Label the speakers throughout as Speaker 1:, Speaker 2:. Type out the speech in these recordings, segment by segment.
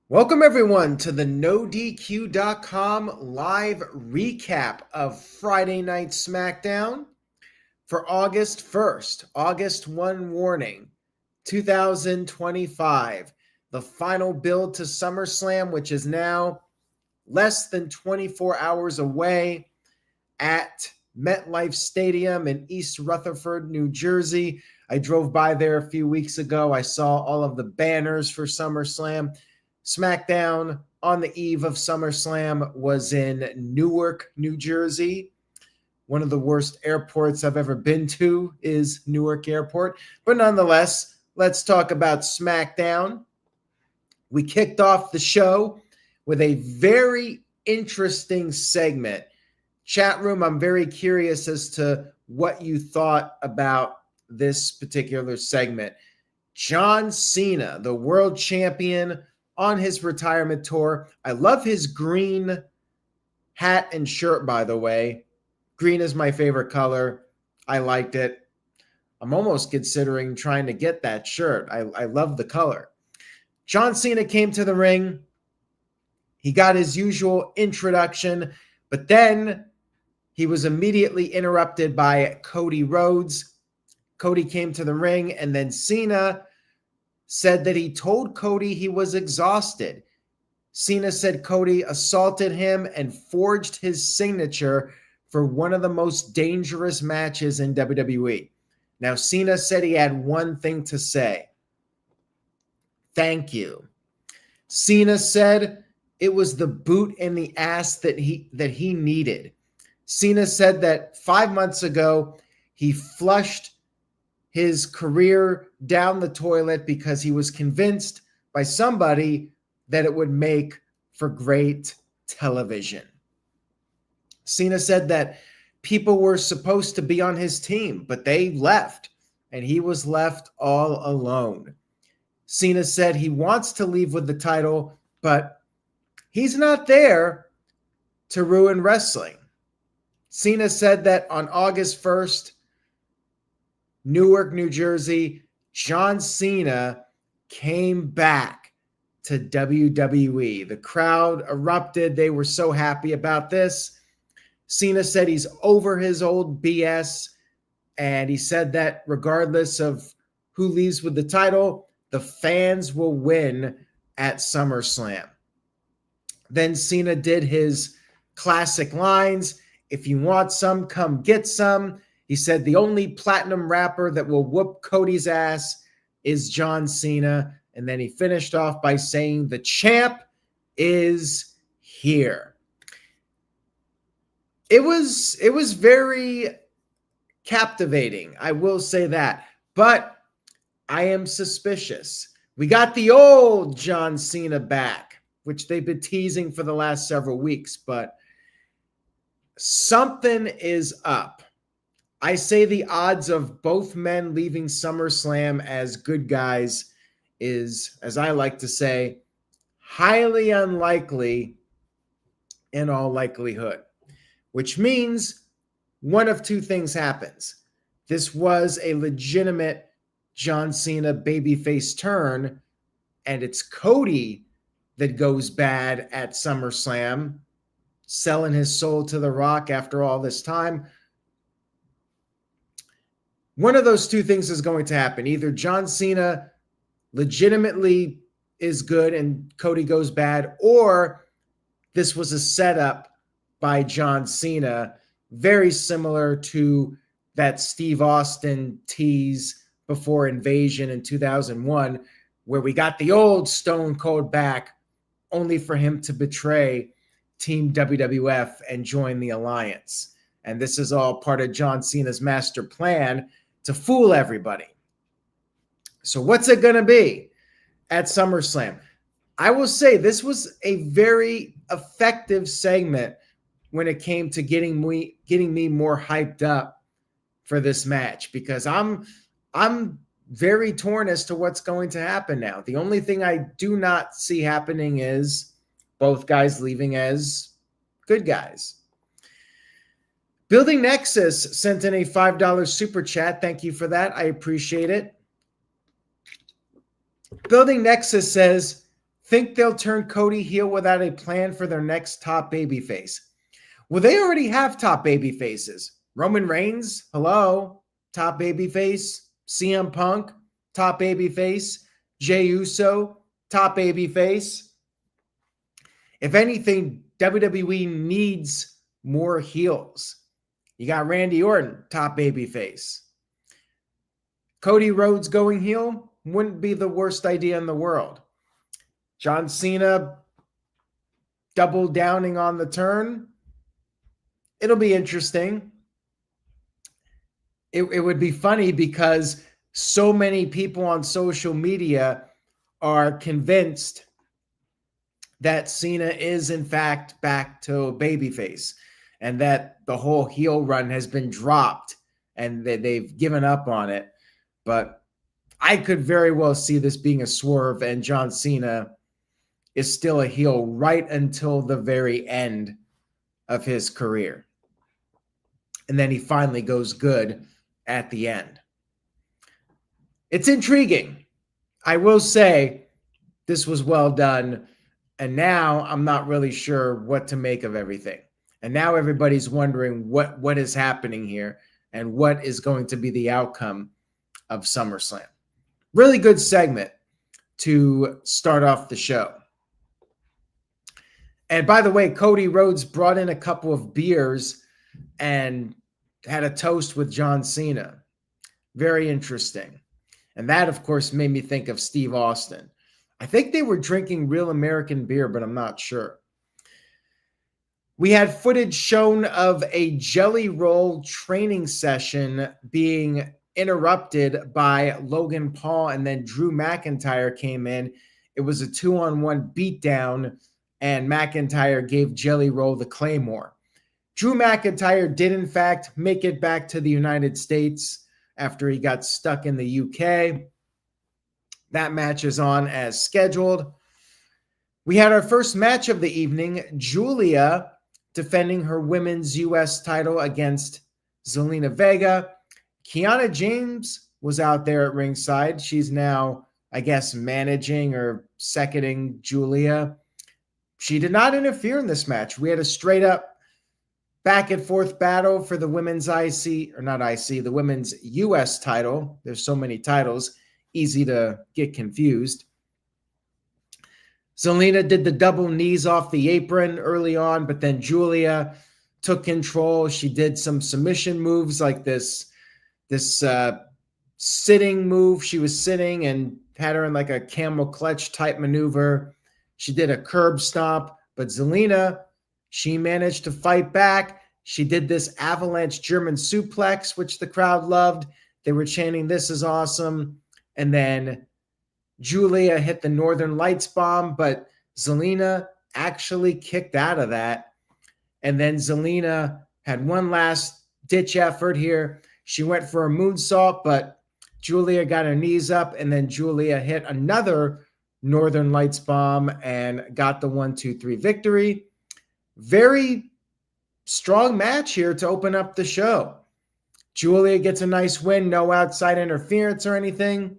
Speaker 1: Welcome everyone to the NoDQ.com live recap of Friday Night SmackDown for August 1st, August 1 warning, 2025. The final build to SummerSlam, which is now less than 24 hours away at MetLife Stadium in East Rutherford, New Jersey. I drove by there a few weeks ago. I saw all of the banners for SummerSlam. SmackDown on the eve of SummerSlam was in Newark, New Jersey. One of the worst airports I've ever been to is Newark Airport. But nonetheless, let's talk about SmackDown. We kicked off the show with a very interesting segment. Chat room, I'm very curious as to what you thought about this particular segment. John Cena, the world champion, on his retirement tour. I love his green hat and shirt, by the way. Green is my favorite color. I liked it. I'm almost considering trying to get that shirt. I love the color. John Cena came to the ring. He got his usual introduction, but then he was immediately interrupted by Cody Rhodes. Cody came to the ring, and then Cena said that he told Cody he was exhausted. Cena said Cody assaulted him and forged his signature for one of the most dangerous matches in WWE. Now, Cena said he had one thing to say. Thank you. Cena said it was the boot in the ass that he needed. Cena said that 5 months ago, he flushed his career down the toilet because he was convinced by somebody that it would make for great television. Cena said that people were supposed to be on his team, but they left, and he was left all alone. Cena said he wants to leave with the title, but he's not there to ruin wrestling. Cena said that on August 1st, Newark, New Jersey, John Cena came back to WWE. The crowd erupted. They were so happy about this. Cena said he's over his old BS, and he said that regardless of who leaves with the title, the fans will win at SummerSlam. Then Cena did his classic lines. If you want some, come get some. He said the only platinum rapper that will whoop Cody's ass is John Cena. And then he finished off by saying the champ is here. It was very captivating, I will say that. But I am suspicious. We got the old John Cena back, which they've been teasing for the last several weeks. But something is up. I say the odds of both men leaving SummerSlam as good guys is, as I like to say, highly unlikely in all likelihood, which means one of two things happens. This was a legitimate John Cena babyface turn, and it's Cody that goes bad at SummerSlam, selling his soul to The Rock after all this time. One of those two things is going to happen. Either John Cena legitimately is good and Cody goes bad, or this was a setup by John Cena, very similar to that Steve Austin tease before Invasion in 2001, where we got the old Stone Cold back only for him to betray Team WWF and join the Alliance. And this is all part of John Cena's master plan to fool everybody. So what's it going to be at SummerSlam? I will say this was a very effective segment when it came to getting me more hyped up for this match, because I'm very torn as to what's going to happen now. The only thing I do not see happening is both guys leaving as good guys. Building Nexus sent in a $5 super chat. Thank you for that. I appreciate it. Building Nexus says, Think they'll turn Cody heel without a plan for their next top babyface? Well, they already have top babyfaces. Roman Reigns, hello, top babyface. CM Punk, top babyface. Jey Uso, top babyface. If anything, WWE needs more heels. You got Randy Orton, top babyface. Cody Rhodes going heel wouldn't be the worst idea in the world. John Cena double downing on the turn. It'll be interesting. It would be funny because so many people on social media are convinced that Cena is in fact back to babyface and that the whole heel run has been dropped and that they've given up on it. But I could very well see this being a swerve and John Cena is still a heel right until the very end of his career. And then he finally goes good at the end. It's intriguing. I will say this was well done. And now I'm not really sure what to make of everything. And now everybody's wondering what is happening here and what is going to be the outcome of SummerSlam. Really good segment to start off the show. And by the way, Cody Rhodes brought in a couple of beers and had a toast with John Cena. Very interesting. And that, of course, made me think of Steve Austin. I think they were drinking real American beer, but I'm not sure. We had footage shown of a jelly roll training session being interrupted by Logan Paul, and then Drew McIntyre came in. It was a 2-on-1 beatdown, and McIntyre gave Jelly Roll the Claymore. Drew McIntyre did, in fact, make it back to the United States after he got stuck in the UK. That match is on as scheduled. We had our first match of the evening, Giulia defending her women's U.S. title against Zelina Vega. Kiana James was out there at ringside. She's now, I guess, managing or seconding Giulia. She did not interfere in this match. We had a straight up back and forth battle for the women's the women's U.S. title. There's so many titles, easy to get confused. Zelina did the double knees off the apron early on, but then Giulia took control. She did some submission moves like this sitting move. She was sitting and had her in like a camel clutch type maneuver. She did a curb stomp, but Zelina, she managed to fight back. She did this avalanche German suplex, which the crowd loved. They were chanting, "This is awesome." And then Giulia hit the Northern Lights bomb, but Zelina actually kicked out of that. And then Zelina had one last ditch effort here. She went for a moonsault, but Giulia got her knees up, and then Giulia hit another Northern Lights bomb and got the 1-2-3 victory. Very strong match here to open up the show. Giulia gets a nice win, no outside interference or anything.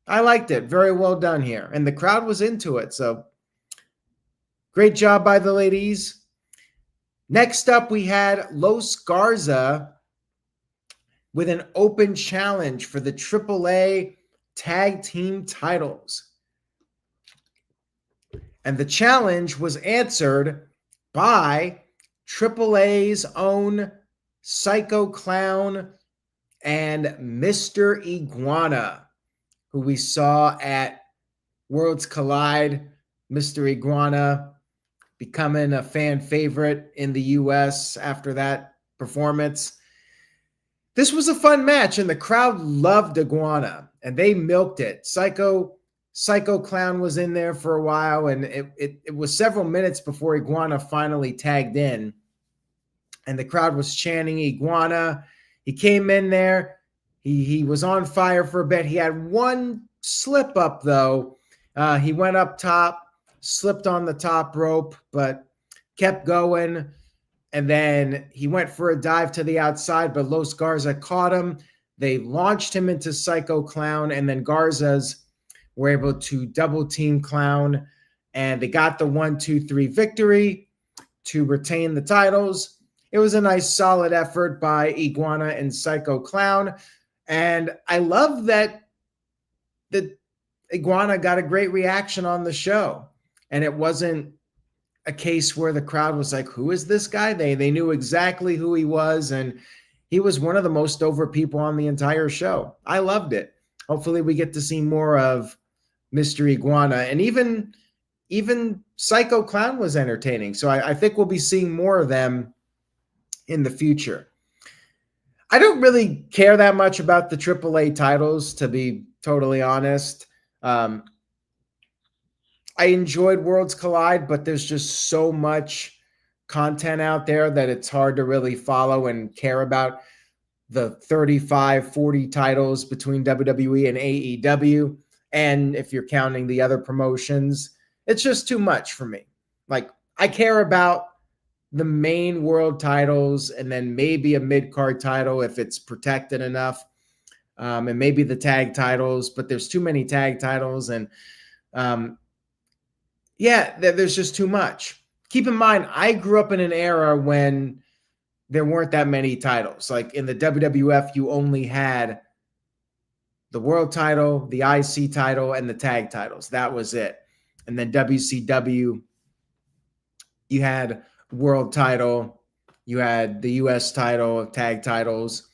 Speaker 1: I liked it. Very well done here. And the crowd was into it. So great job by the ladies. Next up, we had Los Garza with an open challenge for the AAA tag team titles. And the challenge was answered by AAA's own Psycho Clown and Mr. Iguana, who we saw at Worlds Collide. Mr. Iguana becoming a fan favorite in the U.S. after that performance. This was a fun match, and the crowd loved Iguana, and they milked it. Psycho Clown was in there for a while, and it was several minutes before Iguana finally tagged in, and the crowd was chanting Iguana. He came in there. He was on fire for a bit. He had one slip up, though. He went up top, slipped on the top rope, but kept going. And then he went for a dive to the outside, but Los Garza caught him. They launched him into Psycho Clown, and then Garza's were able to double team Clown. and they got the 1-2-3 victory to retain the titles. It was a nice solid effort by Iguana and Psycho Clown. And I love that the Iguana got a great reaction on the show. And it wasn't a case where the crowd was like, who is this guy? They knew exactly who he was. And he was one of the most over people on the entire show. I loved it. Hopefully we get to see more of Mr. Iguana. And even Psycho Clown was entertaining. So I think we'll be seeing more of them in the future. I don't really care that much about the AAA titles, to be totally honest. I enjoyed Worlds Collide, but there's just so much content out there that it's hard to really follow and care about the 35, 40 titles between WWE and AEW. And if you're counting the other promotions, it's just too much for me. Like, I care about the main world titles and then maybe a mid-card title if it's protected enough, and maybe the tag titles, but there's too many tag titles. And there's just too much. Keep in mind, I grew up in an era when there weren't that many titles. Like in the WWF, you only had the world title, the IC title, and the tag titles. That was it. And then WCW, you had world title, you had the US title, tag titles,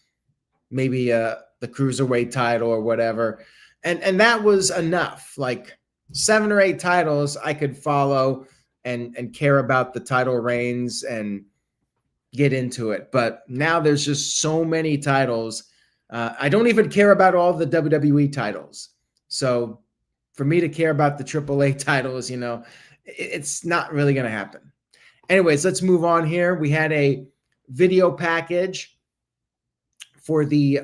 Speaker 1: maybe the cruiserweight title or whatever. And that was enough. Like 7 or 8 titles I could follow and care about the title reigns and get into it. But now there's just so many titles. I don't even care about all the WWE titles. So for me to care about the AAA titles, it's not really going to happen. Anyways, let's move on here. We had a video package for the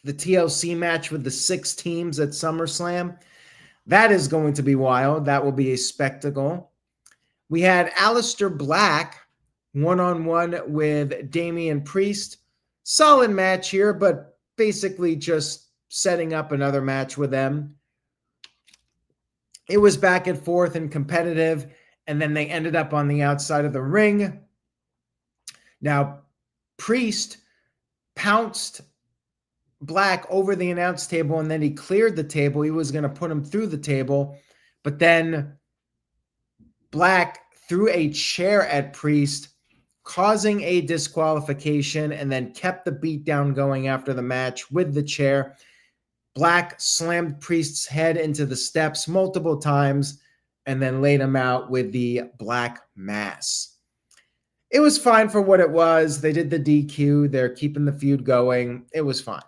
Speaker 1: TLC match with the 6 teams at SummerSlam. That is going to be wild. That will be a spectacle. We had Aleister Black one-on-one with Damian Priest. Solid match here, but basically just setting up another match with them. It was back and forth and competitive, and then they ended up on the outside of the ring. Now, Priest pounced Black over the announce table, and then he cleared the table. He was going to put him through the table, but then Black threw a chair at Priest, causing a disqualification, and then kept the beatdown going after the match with the chair. Black slammed Priest's head into the steps multiple times and then laid him out with the Black Mass. It was fine for what it was. They did the DQ. They're keeping the feud going. It was fine.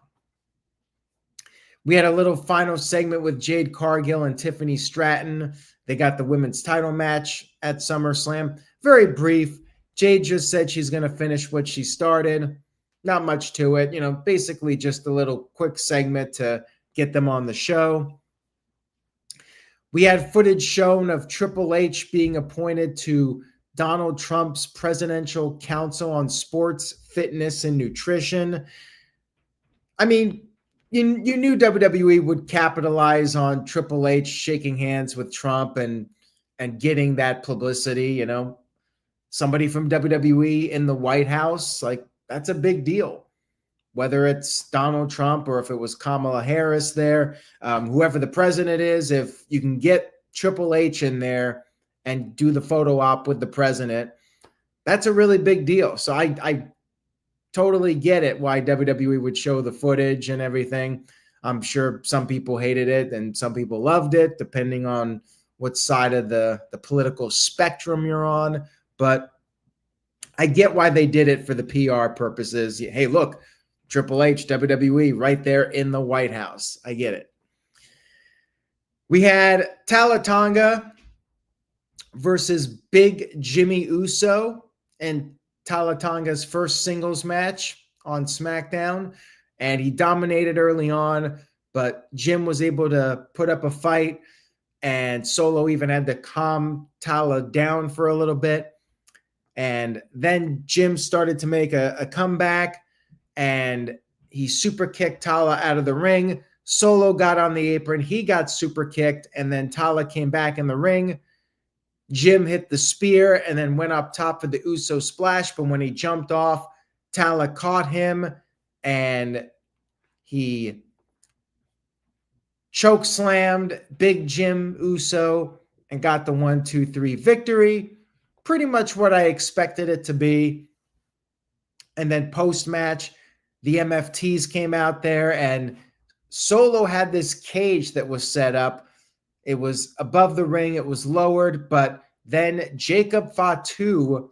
Speaker 1: We had a little final segment with Jade Cargill and Tiffany Stratton. They got the women's title match at SummerSlam. Very brief. Jade just said she's going to finish what she started. Not much to it. Basically just a little quick segment to get them on the show. We had footage shown of Triple H being appointed to Donald Trump's Presidential Council on Sports, Fitness, and Nutrition. I mean, you knew WWE would capitalize on Triple H shaking hands with Trump and getting that publicity, Somebody from WWE in the White House, like, that's a big deal. Whether it's Donald Trump or if it was Kamala Harris there, whoever the president is, if you can get Triple H in there and do the photo op with the president, that's a really big deal. So I totally get it why WWE would show the footage and everything. I'm sure some people hated it and some people loved it, depending on what side of the political spectrum you're on. But I get why they did it for the PR purposes. Hey, look, Triple H, WWE, right there in the White House. I get it. We had Talla Tonga versus Big Jimmy Uso, and Talla Tonga's first singles match on SmackDown, and he dominated early on, but Jim was able to put up a fight, and Solo even had to calm Talla down for a little bit. And then Jim started to make a comeback, and he super kicked Talla out of the ring, Solo got on the apron. He got super kicked, and then Talla came back in the ring. Jim hit the spear and then went up top for the Uso splash, but when he jumped off, Talla caught him and he choke slammed Big Jim Uso and got the 1-2-3 victory. Pretty much what I expected it to be. And then post-match, the MFTs came out there and Solo had this cage that was set up. It was above the ring. It was lowered, but then Jacob Fatu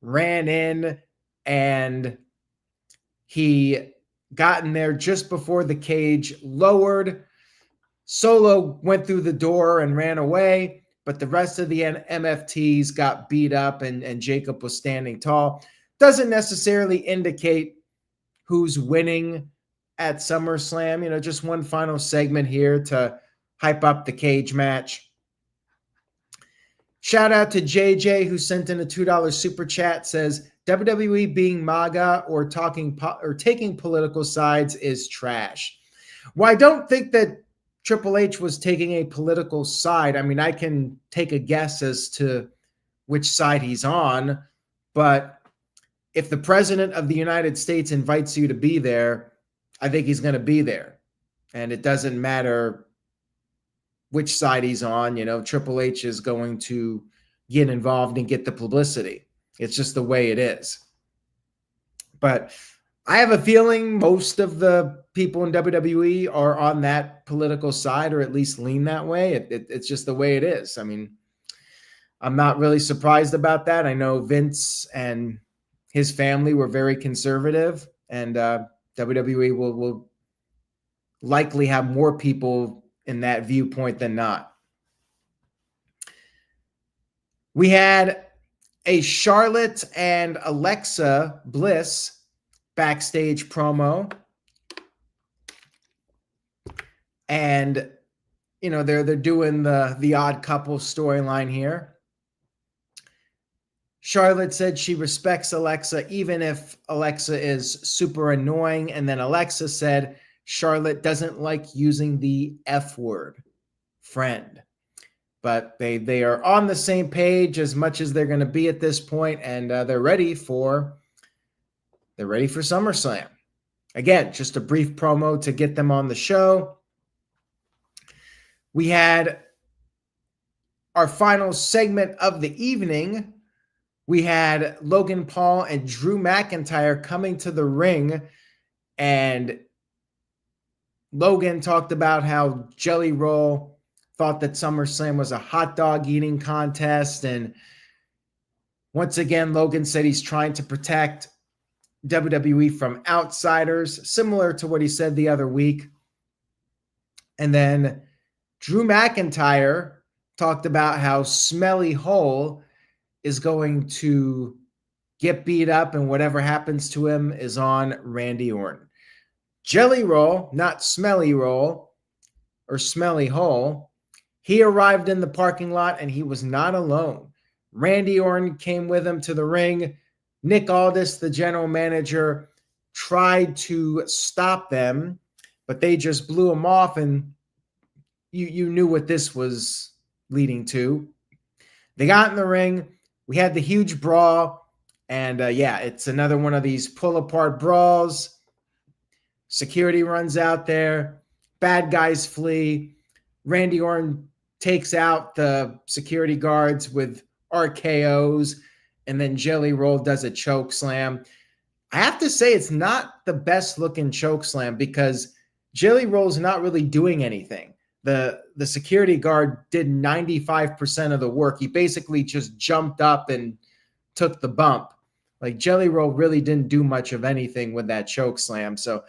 Speaker 1: ran in and he got in there just before the cage lowered. Solo went through the door and ran away, but the rest of the MFTs got beat up and Jacob was standing tall. Doesn't necessarily indicate who's winning at SummerSlam. Just one final segment here to hype up the cage match. Shout out to JJ who sent in a $2 super chat, says WWE being MAGA or taking political sides is trash. Well, I don't think that Triple H was taking a political side. I mean, I can take a guess as to which side he's on, but if the president of the United States invites you to be there, I think he's going to be there. And it doesn't matter which side he's on. Triple H is going to get involved and get the publicity. It's just the way it is. But I have a feeling most of the people in WWE are on that political side, or at least lean that way. It's just the way it is. I mean, I'm not really surprised about that. I know Vince and his family were very conservative, and WWE will likely have more people in that viewpoint than not. We had a Charlotte and Alexa Bliss backstage promo. And, they're doing the odd couple storyline here. Charlotte said she respects Alexa, even if Alexa is super annoying. And then Alexa said Charlotte doesn't like using the F word, friend. But they are on the same page as much as they're going to be at this point, and they're ready for SummerSlam. Again, just a brief promo to get them on the show. We had our final segment of the evening. We had Logan Paul and Drew McIntyre coming to the ring, and Logan talked about how Jelly Roll thought that SummerSlam was a hot dog eating contest. And once again, Logan said he's trying to protect WWE from outsiders, similar to what he said the other week. And then Drew McIntyre talked about how Smelly Hole is going to get beat up and whatever happens to him is on Randy Orton. Jelly Roll, not Smelly Roll or Smelly Hole, he arrived in the parking lot and he was not alone. Randy Orton came with him to the ring. Nick Aldis, the general manager, tried to stop them, but they just blew him off, and you knew what this was leading to. They got in the ring. We had the huge brawl, and it's another one of these pull-apart brawls. Security runs out there. Bad guys flee. Randy Orton takes out the security guards with RKOs, and then Jelly Roll does a choke slam. I have to say it's not the best looking choke slam because Jelly Roll's not really doing anything. The security guard did 95% of the work. He basically just jumped up and took the bump. Like, Jelly Roll really didn't do much of anything with that choke slam. So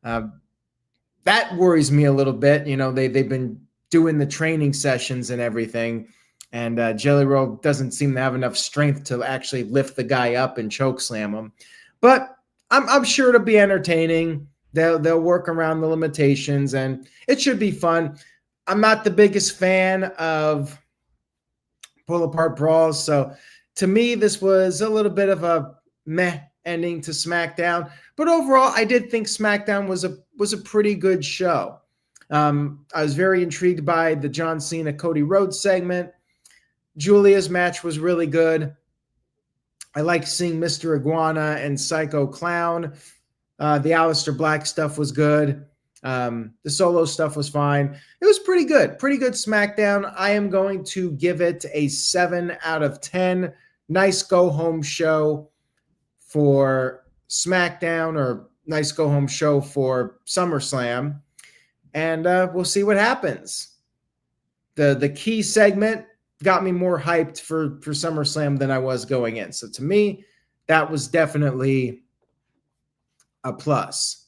Speaker 1: that worries me a little bit. They've been doing the training sessions and everything, and Jelly Roll doesn't seem to have enough strength to actually lift the guy up and choke slam him. But I'm sure it'll be entertaining. They'll work around the limitations, and it should be fun. I'm not the biggest fan of pull-apart brawls, so to me, this was a little bit of a meh ending to SmackDown. But overall, I did think SmackDown was a pretty good show. I was very intrigued by the John Cena Cody Rhodes segment. Giulia's match was really good. I like seeing Mr. Iguana and Psycho Clown. The Aleister Black stuff was good. The solo stuff was fine. It was pretty good. Pretty good SmackDown. I am going to give it a 7 out of 10. Nice go-home show for SmackDown, or nice go-home show for SummerSlam. And we'll see what happens. The key segment got me more hyped for SummerSlam than I was going in. So to me, that was definitely a plus.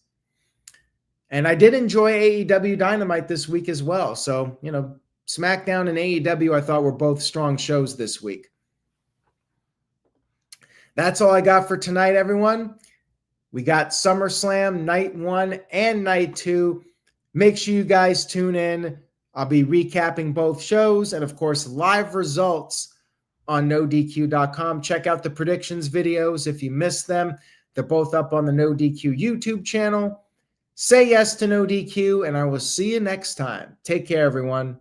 Speaker 1: And I did enjoy AEW Dynamite this week as well. So, you know, SmackDown and AEW I thought were both strong shows this week. That's all I got for tonight, everyone. We got SummerSlam Night 1 and Night 2. Make sure you guys tune in. I'll be recapping both shows and, of course, live results on NoDQ.com. Check out the predictions videos if you missed them. They're both up on the NoDQ YouTube channel. Say yes to NoDQ, and I will see you next time. Take care, everyone.